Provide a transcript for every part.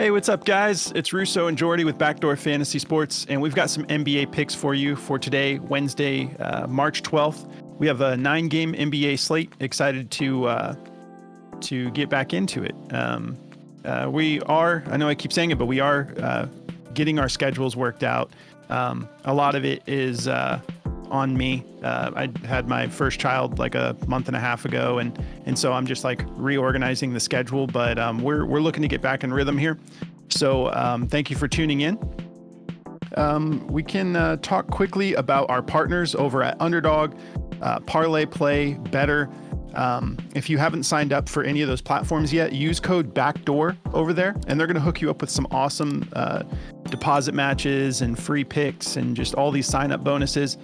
Hey, what's up, guys? It's Russo and Jordy with Backdoor Fantasy Sports, and we've got some NBA picks for you for today, Wednesday, March 12th. We have a 9-game NBA slate. Excited to get back into it. We are, I know I keep saying it, but we are getting our schedules worked out. A lot of it is on me. I had my first child like a month and a half ago, and so I'm just like reorganizing the schedule, but we're looking to get back in rhythm here. So thank you for tuning in. We can talk quickly about our partners over at Underdog, Parlay Play, Better. If you haven't signed up for any of those platforms yet, use code BACKDOOR over there, and they're going to hook you up with some awesome deposit matches and free picks and just all these sign-up bonuses.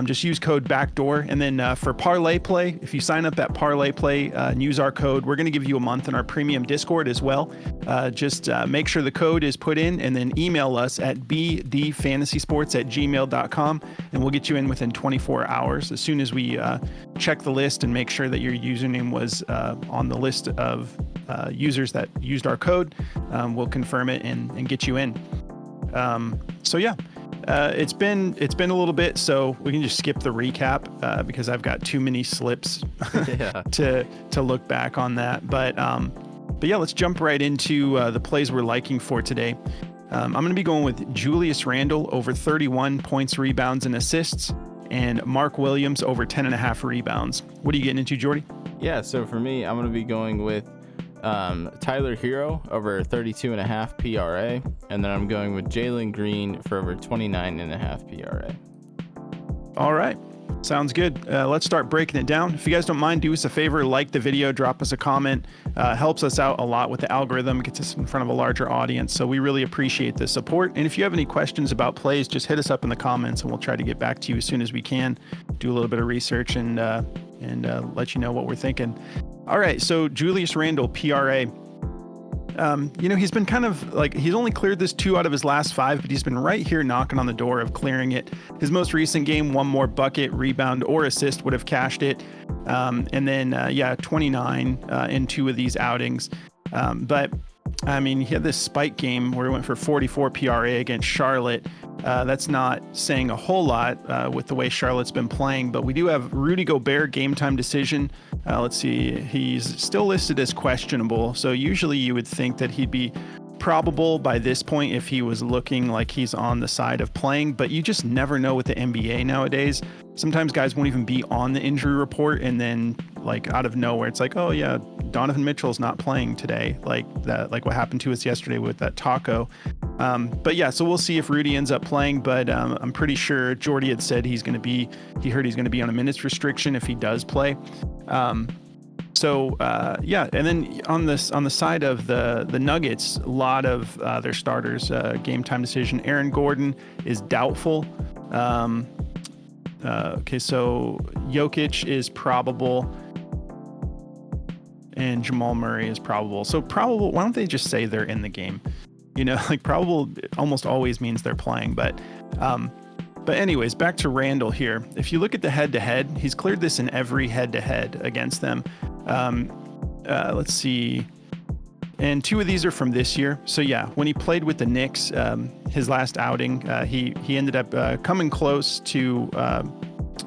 Just use code BACKDOOR. And then for Parlay Play, if you sign up at Parlay Play and use our code, we're going to give you a month in our premium Discord as well. Just make sure the code is put in and then email us at bdfantasysports@gmail.com, and we'll get you in within 24 hours. As soon as we check the list and make sure that your username was on the list of users that used our code, we'll confirm it and get you in. So yeah, it's been a little bit, so we can just skip the recap because I've got too many slips to look back on that. But yeah, let's jump right into the plays we're liking for today. I'm going to be going with Julius Randle over 31 points, rebounds, and assists, and Mark Williams over 10.5 rebounds. What are you getting into, Jordy? Yeah, so for me, I'm going to be going with Tyler Hero over 32.5 PRA, and then I'm going with Jalen Green for over 29.5 PRA. All right, sounds good. Let's start breaking it down. If you guys don't mind, do us a favor, like the video, drop us a comment. Helps us out a lot with the algorithm, gets us in front of a larger audience, so we really appreciate the support. And if you have any questions about plays, just hit us up in the comments and we'll try to get back to you as soon as we can, do a little bit of research and let you know what we're thinking. All right, so Julius Randle, PRA. He's been kind of like, he's only cleared this 2 out of his last 5, but he's been right here knocking on the door of clearing it. His most recent game, 1 more bucket, rebound, or assist would have cashed it. And then, 29 in 2 of these outings. But I mean, he had this spike game where he went for 44 PRA against Charlotte. That's not saying a whole lot with the way Charlotte's been playing, but we do have Rudy Gobert game time decision. Let's see, he's still listed as questionable. So usually you would think that he'd be probable by this point if he was looking like he's on the side of playing, but you just never know with the NBA nowadays. Sometimes guys won't even be on the injury report, and then like out of nowhere it's like, oh yeah, Donovan Mitchell's not playing today, like that, like what happened to us yesterday with that taco. But yeah, so we'll see if Rudy ends up playing, but I'm pretty sure Jordy had said he heard he's going to be on a minutes restriction if he does play. And then on the side of the Nuggets, a lot of their starters, game time decision. Aaron Gordon is doubtful. So Jokic is probable, and Jamal Murray is probable. So probable, why don't they just say they're in the game? Like probable almost always means they're playing, but anyways, back to Randle here. If you look at the head-to-head, he's cleared this in every head-to-head against them. Let's see. And 2 of these are from this year. So yeah, when he played with the Knicks, his last outing, he ended up coming close to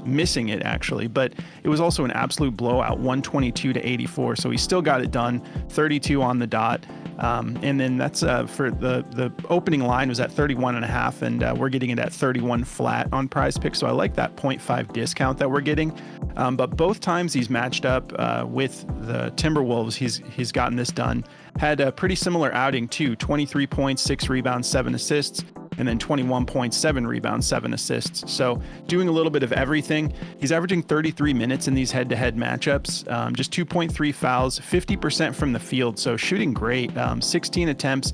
missing it actually, but it was also an absolute blowout, 122-84. So he still got it done, 32 on the dot. And then that's for the opening line was at 31.5, and we're getting it at 31 flat on Prize Picks. So I like that 0.5 discount that we're getting. But both times he's matched up with the Timberwolves, he's gotten this done. Had a pretty similar outing too, 23 points, 6 rebounds, 7 assists. And then 21 points, 7 rebounds, 7 assists. So doing a little bit of everything. He's averaging 33 minutes in these head-to-head matchups, just 2.3 fouls, 50% from the field. So shooting great, 16 attempts.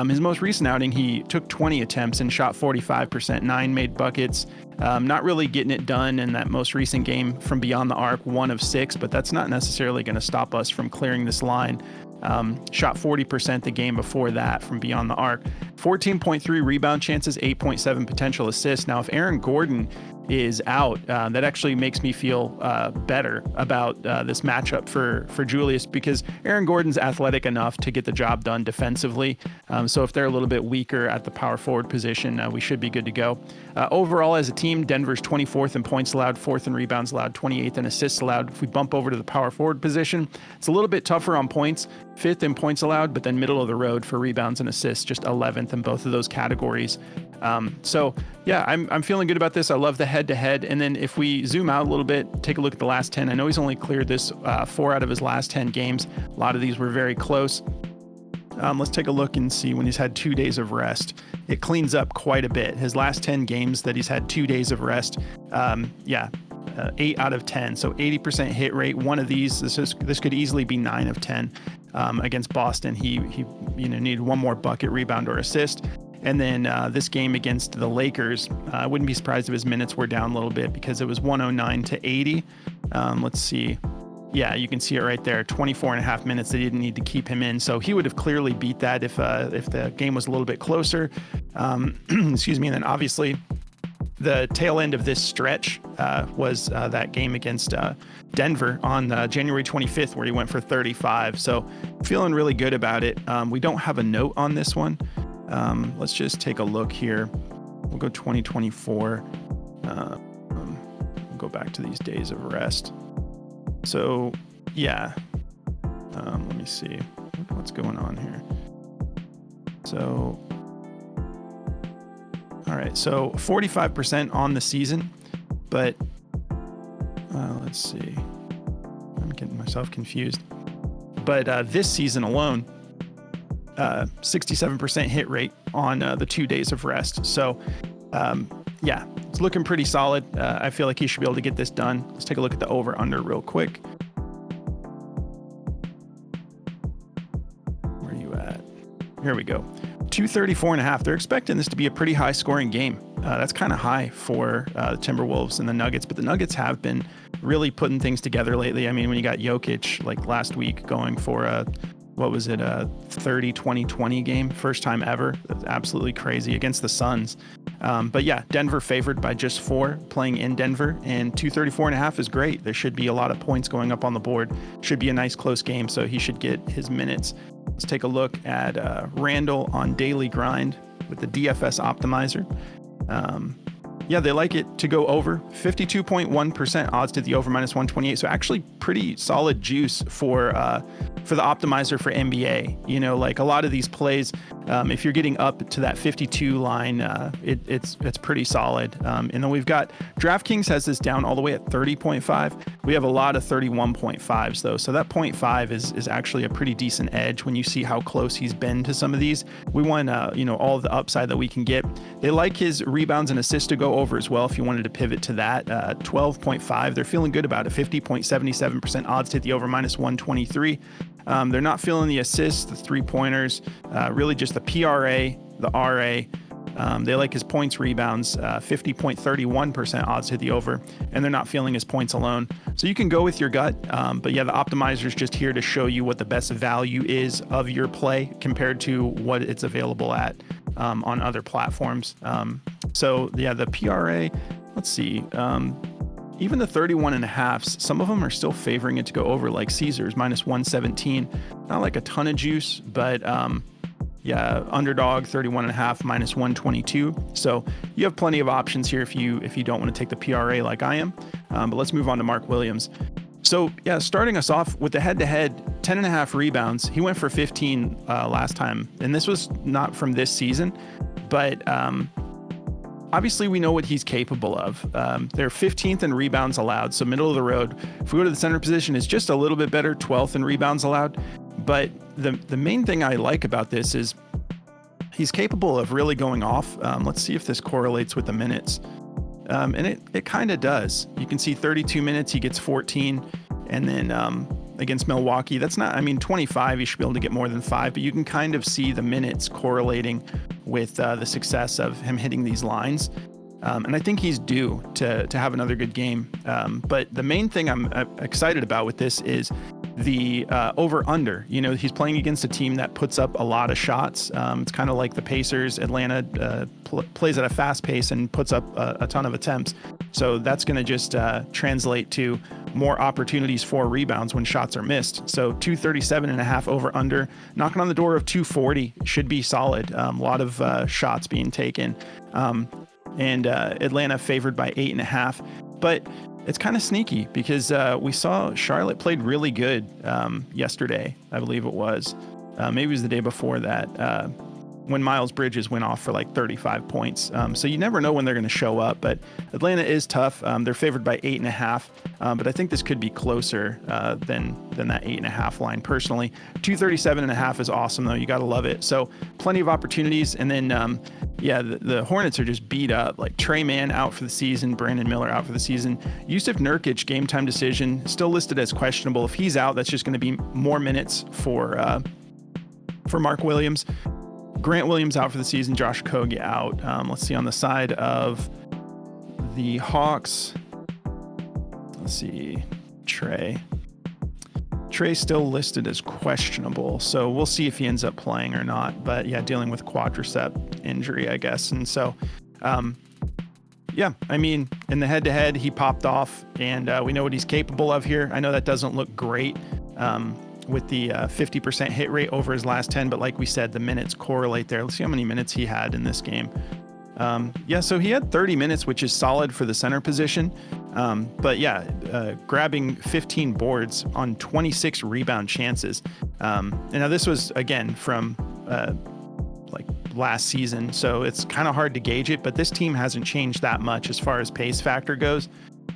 His most recent outing, he took 20 attempts and shot 45%, 9 made buckets. Not really getting it done in that most recent game from beyond the arc, 1 of 6, but that's not necessarily going to stop us from clearing this line. Shot 40% the game before that from beyond the arc. 14.3 rebound chances, 8.7 potential assists. Now, if Aaron Gordon is out, that actually makes me feel better about this matchup for Julius, because Aaron Gordon's athletic enough to get the job done defensively. So if they're a little bit weaker at the power forward position, we should be good to go. Overall, as a team, Denver's 24th in points allowed, 4th in rebounds allowed, 28th in assists allowed. If we bump over to the power forward position, it's a little bit tougher on points, 5th in points allowed, but then middle of the road for rebounds and assists, just 11th in both of those categories. So yeah, I'm feeling good about this. I love the head-to-head. And then if we zoom out a little bit, take a look at the last 10. I know he's only cleared this 4 out of his last 10 games. A lot of these were very close. Let's take a look and see when he's had 2 days of rest. It cleans up quite a bit. His last 10 games that he's had 2 days of rest, 8 out of 10. So 80% hit rate. One of these, this could easily be 9 of 10 against Boston. He needed one more bucket, rebound, or assist. And then this game against the Lakers, I wouldn't be surprised if his minutes were down a little bit because it was 109 to 80. Let's see. Yeah, you can see it right there. 24 and a half minutes. They didn't need to keep him in. So he would have clearly beat that if the game was a little bit closer. Excuse me. And then obviously the tail end of this stretch was that game against Denver on January 25th, where he went for 35. So feeling really good about it. We don't have a note on this one. Let's just take a look here. We'll go 2024. We'll go back to these days of rest. So yeah, let me see what's going on here. So, all right, so 45% on the season, but let's see, I'm getting myself confused. But this season alone, 67% hit rate on the 2 days of rest. So yeah, it's looking pretty solid. I feel like he should be able to get this done. Let's take a look at the over under real quick. Where are you at? Here we go. 234.5. They're expecting this to be a pretty high scoring game. That's kind of high for the Timberwolves and the Nuggets, but the Nuggets have been really putting things together lately. I mean, when you got Jokic like last week going for a 30-20-20 game, first time ever. That's absolutely crazy against the Suns. But yeah, Denver favored by just 4 playing in Denver, and 234.5 is great. There should be a lot of points going up on the board. Should be a nice close game, so he should get his minutes. Let's take a look at Randall on Daily Grind with the DFS optimizer. Yeah, they like it to go over. 52.1% odds to the over -128. So actually pretty solid juice for the optimizer for NBA. You know, like a lot of these plays, if you're getting up to that 52 line, it's pretty solid. And then we've got DraftKings has this down all the way at 30.5. We have a lot of 31.5s though. So that 0.5 is actually a pretty decent edge when you see how close he's been to some of these. We want, all of the upside that we can get. They like his rebounds and assists to go over as well. If you wanted to pivot to that, 12.5, they're feeling good about it. 50.77% odds to the over -123. They're not feeling the assists, the 3-pointers, really just the PRA, the RA. They like his points, rebounds, 50.31% odds to the over, and they're not feeling his points alone. So you can go with your gut, but yeah, the optimizer is just here to show you what the best value is of your play compared to what it's available at on other platforms. So yeah, the PRA, let's see, even the 31.5s, some of them are still favoring it to go over, like Caesars -117. Not like a ton of juice, but yeah, underdog 31.5 -122. So you have plenty of options here if you don't want to take the PRA like I am. But let's move on to Mark Williams. So yeah, starting us off with the head-to-head, 10.5 rebounds. He went for 15 last time, and this was not from this season, but obviously we know what he's capable of. They're 15th in rebounds allowed, so middle of the road. If we go to the center position, it's just a little bit better, 12th in rebounds allowed. But the main thing I like about this is he's capable of really going off. Let's see if this correlates with the minutes. And it kind of does. You can see 32 minutes, he gets 14. And then against Milwaukee, that's not, 25, he should be able to get more than 5, but you can kind of see the minutes correlating with the success of him hitting these lines. And I think he's due to have another good game. But the main thing I'm excited about with this is the over under. You know, he's playing against a team that puts up a lot of shots. It's kind of like the Pacers. Atlanta plays at a fast pace and puts up a ton of attempts. So that's going to just translate to more opportunities for rebounds when shots are missed. So 237.5 over under, knocking on the door of 240 should be solid. A lot of shots being taken. And Atlanta favored by 8.5. But it's kind of sneaky because we saw Charlotte played really good yesterday, I believe it was. Maybe it was the day before that, when Miles Bridges went off for like 35 points. So you never know when they're going to show up, but Atlanta is tough. They're favored by 8.5, but I think this could be closer than that 8.5 line personally. 237.5 is awesome though. You got to love it. So plenty of opportunities. And then, the Hornets are just beat up. Like Trey Mann out for the season, Brandon Miller out for the season. Yusuf Nurkic, game time decision, still listed as questionable. If he's out, that's just going to be more minutes for Mark Williams. Grant Williams out for the season, Josh Okogie out. Let's see on the side of the Hawks. Let's see, Trey still listed as questionable, so we'll see if he ends up playing or not. But yeah, dealing with quadricep injury, I guess. And so, I mean, in the head-to-head, he popped off, and we know what he's capable of here. I know that doesn't look great with the 50% hit rate over his last 10, but like we said, the minutes correlate there. Let's see how many minutes he had in this game. So he had 30 minutes, which is solid for the center position. Grabbing 15 boards on 26 rebound chances. And now this was, again, from last season, so it's kind of hard to gauge it, but this team hasn't changed that much as far as pace factor goes.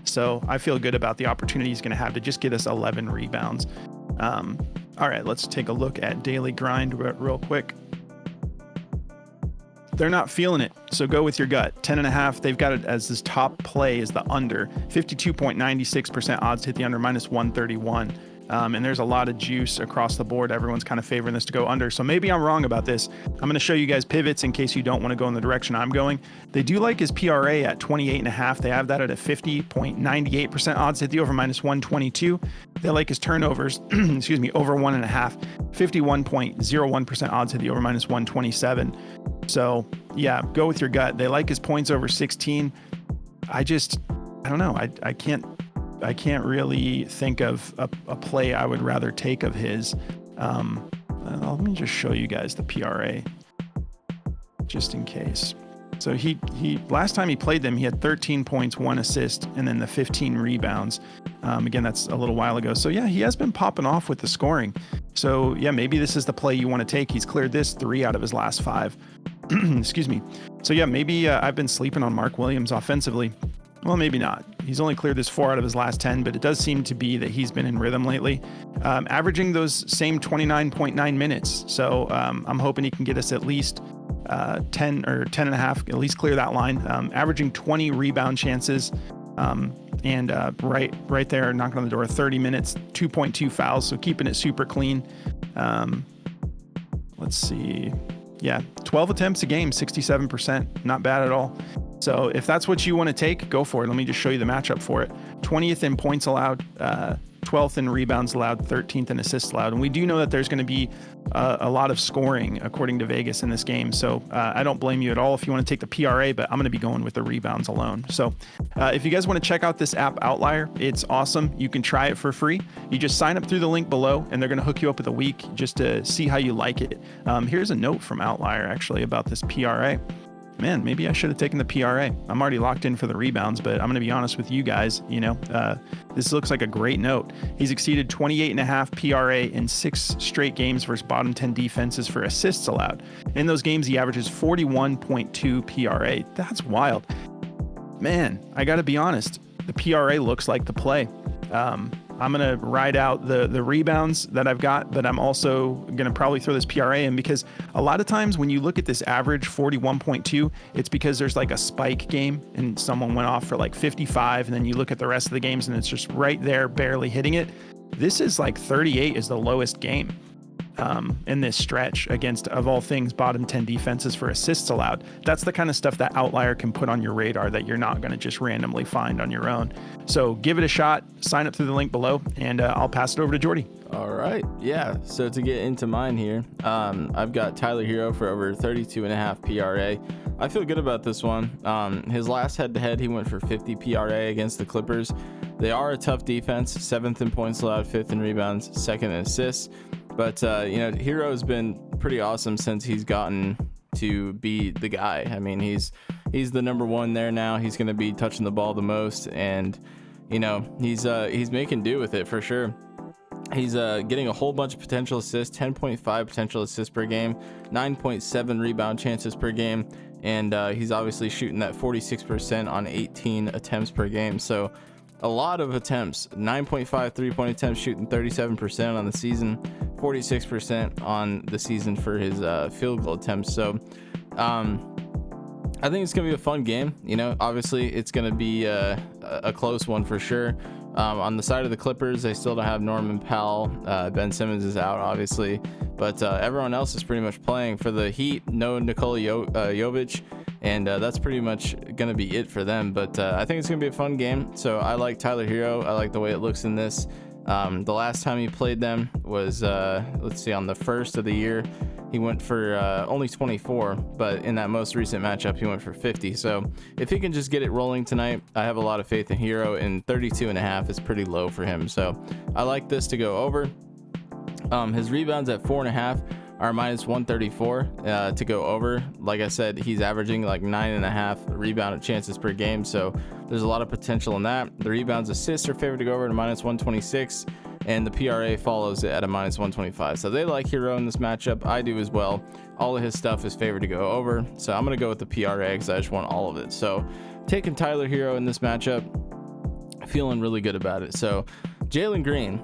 So I feel good about the opportunity he's going to have to just get us 11 rebounds. All right, let's take a look at daily grind real quick. They're not feeling it, so go with your gut. 10.5, they've got it as this top play is the under. 52.96% odds to hit the under, minus 131. And there's a lot of juice across the board. Everyone's kind of favoring this to go under. So maybe I'm wrong about this. I'm going to show you guys pivots in case you don't want to go in the direction I'm going. They do like his PRA at 28.5. They have that at a 50.98% odds to hit the over, minus 122. They like his turnovers, over 1.5. 51.01% odds to hit the over, minus 127. So yeah, go with your gut. They like his points over 16. I don't know. I can't really think of a play I would rather take of his. Let me just show you guys the PRA just in case. So he last time he played them, he had 13 points, 1 assist, and then the 15 rebounds. Again, that's a little while ago. So yeah, he has been popping off with the scoring. So yeah, maybe this is the play you want to take. He's cleared this 3 out of his last 5. Excuse me. So yeah, maybe I've been sleeping on Mark Williams offensively. Well, maybe not. He's only cleared this 4 out of his last 10, but it does seem to be that he's been in rhythm lately, averaging those same 29.9 minutes. So I'm hoping he can get us at least 10 or 10.5, at least clear that line, averaging 20 rebound chances. And right there, knocking on the door, 30 minutes, 2.2 fouls. So keeping it super clean. Let's see. Yeah, 12 attempts a game, 67%. Not bad at all. So if that's what you want to take, go for it. Let me just show you the matchup for it. 20th in points allowed, 12th in rebounds allowed, 13th in assists allowed. And we do know that there's going to be a lot of scoring according to Vegas in this game. So I don't blame you at all if you want to take the PRA, but I'm going to be going with the rebounds alone. So if you guys want to check out this app Outlier, it's awesome. You can try it for free. You just sign up through the link below and they're going to hook you up with a week just to see how you like it. Here's a note from Outlier actually about this PRA. Man, maybe I should have taken the PRA. I'm already locked in for the rebounds, but I'm going to be honest with you guys. This looks like a great note. He's exceeded 28.5 PRA in 6 straight games versus bottom 10 defenses for assists allowed. In those games, he averages 41.2 PRA. That's wild. Man, I got to be honest. The PRA looks like the play. I'm going to ride out the rebounds that I've got, but I'm also going to probably throw this PRA in because a lot of times when you look at this average 41.2, it's because there's like a spike game and someone went off for like 55, and then you look at the rest of the games and it's just right there, barely hitting it. This is like 38 is the lowest game. in this stretch against, of all things, bottom 10 defenses for assists allowed. That's the kind of stuff that Outlier can put on your radar that you're not going to just randomly find on your own. So give it a shot, sign up through the link below, and I'll pass it over to Jordy. All right. Yeah. So to get into mine here, I've got Tyler Hero for over 32.5 PRA. I feel good about this one. His last head-to-head, he went for 50 PRA against the Clippers. They are a tough defense, 7th in points allowed, 5th in rebounds, 2nd in assists. But, Hero has been pretty awesome since he's gotten to be the guy. I mean, he's the number one there now. He's going to be touching the ball the most, and, he's making do with it for sure. He's getting a whole bunch of potential assists, 10.5 potential assists per game, 9.7 rebound chances per game, and he's obviously shooting that 46% on 18 attempts per game. So a lot of attempts, 9.5 three-point attempts, shooting 37% on the season, 46% on the season for his field goal attempts. So I think it's going to be a fun game. Obviously it's going to be a close one for sure. On the side of the Clippers, they still don't have Norman Powell. Ben Simmons is out, obviously, but everyone else is pretty much playing. For the Heat, no Nikola Jovic, and that's pretty much going to be it for them. But I think it's going to be a fun game. So I like Tyler Hero. I like the way it looks in this. The last time he played them was, let's see, on the 1st of the year. He went for only 24, but in that most recent matchup, he went for 50. So if he can just get it rolling tonight, I have a lot of faith in Hero, and 32.5 is pretty low for him. So I like this to go over. His rebounds at 4.5 are minus 134 to go over. Like I said, he's averaging like 9.5 rebound chances per game. So there's a lot of potential in that. The rebounds, assists are favored to go over to minus 126. And the PRA follows it at a minus 125. So they like Hero in this matchup. I do as well. All of his stuff is favored to go over. So I'm going to go with the PRA because I just want all of it. So taking Tyler Hero in this matchup, feeling really good about it. So Jalen Green,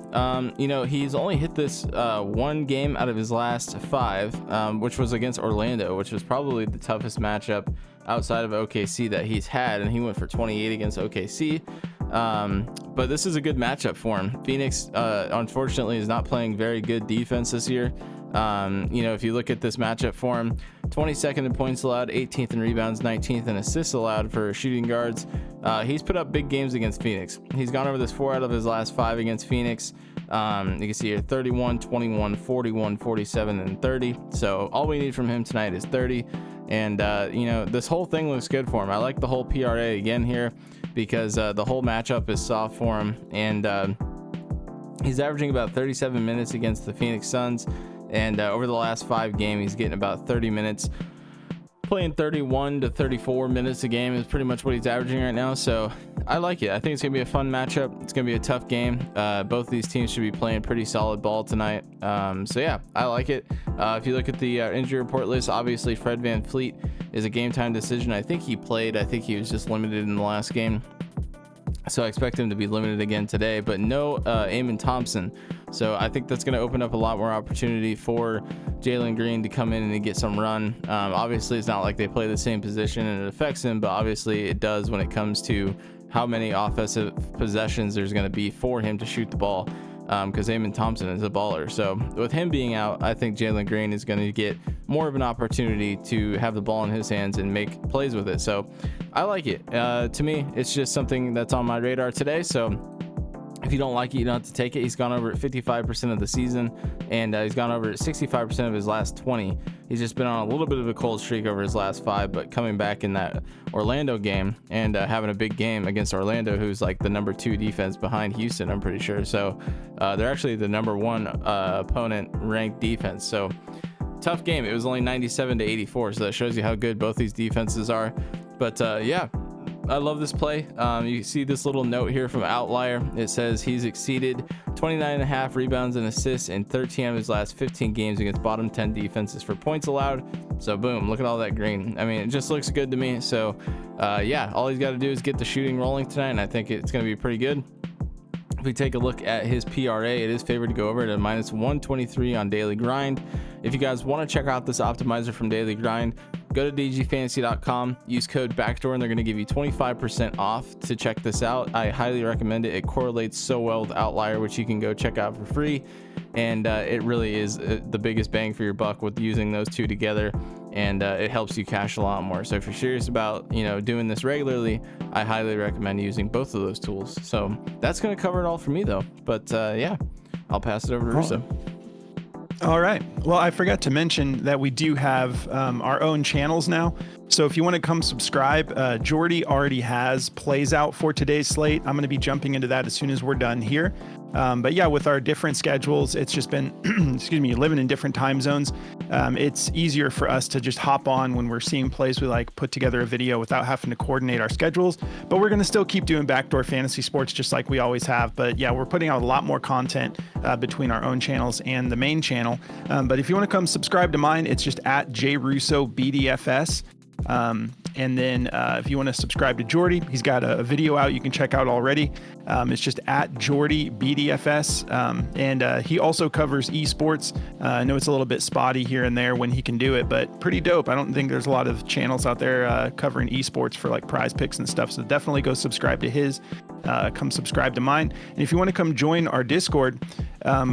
he's only hit this one game out of his last 5, which was against Orlando, which was probably the toughest matchup outside of OKC that he's had. And he went for 28 against OKC. But this is a good matchup for him. Phoenix, unfortunately, is not playing very good defense this year. If you look at this matchup for him, 22nd in points allowed, 18th in rebounds, 19th in assists allowed for shooting guards. He's put up big games against Phoenix. He's gone over this 4 out of his last 5 against Phoenix. You can see here 31, 21, 41, 47, and 30. So all we need from him tonight is 30. And, this whole thing looks good for him. I like the whole PRA again here because the whole matchup is soft for him. And he's averaging about 37 minutes against the Phoenix Suns. And over the last 5 games, he's getting about 30 minutes. Playing 31 to 34 minutes a game is pretty much what he's averaging right now. So I like it. I think it's going to be a fun matchup. It's going to be a tough game. Both of these teams should be playing pretty solid ball tonight. So yeah, I like it. If you look at the injury report list, obviously Fred VanVleet is a game time decision. I think he played. I think he was just limited in the last game. So I expect him to be limited again today, but no Amen Thompson. So I think that's going to open up a lot more opportunity for Jalen Green to come in and get some run. Obviously, it's not like they play the same position and it affects him, but obviously it does when it comes to how many offensive possessions there's going to be for him to shoot the ball, because Amen Thompson is a baller. So with him being out, I think Jalen Green is going to get more of an opportunity to have the ball in his hands and make plays with it. So I like it. To me, it's just something that's on my radar today. So if you don't like it, you don't have to take it. He's gone over at 55% of the season, and he's gone over at 65% of his last 20. He's just been on a little bit of a cold streak over his last 5, but coming back in that Orlando game and having a big game against Orlando, who's like the number 2 defense behind Houston, I'm pretty sure. So they're actually the number 1 opponent ranked defense. So tough game. It was only 97 to 84, so that shows you how good both these defenses are. But yeah, I love this play. You see this little note here from Outlier. It says he's exceeded 29.5 rebounds and assists in 13 of his last 15 games against bottom 10 defenses for points allowed. So boom, look at all that green. I mean, it just looks good to me. So yeah, all he's got to do is get the shooting rolling tonight, and I think it's going to be pretty good. If we take a look at his PRA, it is favored to go over to -123 on Daily Grind. If you guys want to check out this optimizer from Daily Grind, go to dgfantasy.com, use code BACKDOOR, and they're going to give you 25% off to check this out. I highly recommend it. It correlates so well with Outlier, which you can go check out for free. And it really is the biggest bang for your buck with using those two together. And it helps you cash a lot more. So if you're serious about, doing this regularly, I highly recommend using both of those tools. So that's going to cover it all for me though. But yeah, I'll pass it over to Russo. All right. Well, I forgot to mention that we do have our own channels now. So if you want to come subscribe, Jordy already has plays out for today's slate. I'm going to be jumping into that as soon as we're done here. But yeah, with our different schedules, it's just been, living in different time zones. It's easier for us to just hop on when we're seeing plays. We like put together a video without having to coordinate our schedules, but we're going to still keep doing Backdoor Fantasy Sports just like we always have. But yeah, we're putting out a lot more content between our own channels and the main channel. But if you want to come subscribe to mine, it's just at JRussoBDFS. And then if you want to subscribe to Jordy, he's got a video out you can check out already. It's just at JordyBDFS. And he also covers esports. I know it's a little bit spotty here and there when he can do it, but pretty dope. I don't think there's a lot of channels out there covering esports for like prize picks and stuff. So definitely go subscribe to his. Come subscribe to mine. And if you want to come join our Discord,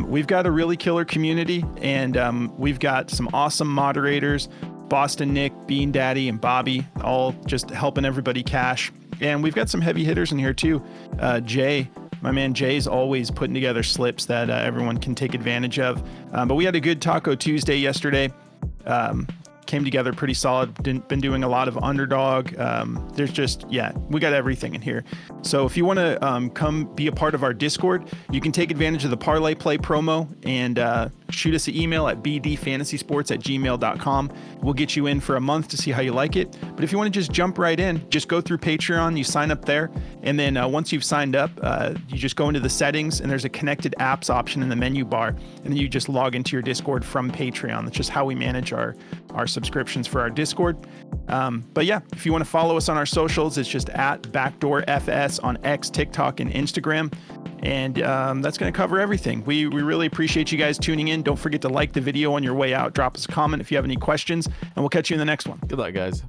we've got a really killer community, and we've got some awesome moderators. Boston Nick, Bean Daddy, and Bobby, all just helping everybody cash. And we've got some heavy hitters in here too. Jay, my man Jay's always putting together slips that everyone can take advantage of. But we had a good Taco Tuesday yesterday. Came together pretty solid. Been doing a lot of underdog. There's just, we got everything in here. So if you want to come be a part of our Discord, you can take advantage of the Parlay Play promo and shoot us an email at bdfantasysports@gmail.com. We'll get you in for a month to see how you like it. But if you want to just jump right in, just go through Patreon, you sign up there. And then once you've signed up, you just go into the settings and there's a connected apps option in the menu bar. And then you just log into your Discord from Patreon. That's just how we manage our subscriptions for our Discord. But yeah, if you want to follow us on our socials, it's just at BackdoorFS on X, TikTok, and Instagram. And that's going to cover everything. We really appreciate you guys tuning in. Don't forget to like the video on your way out. Drop us a comment if you have any questions, and we'll catch you in the next one. Good luck, guys.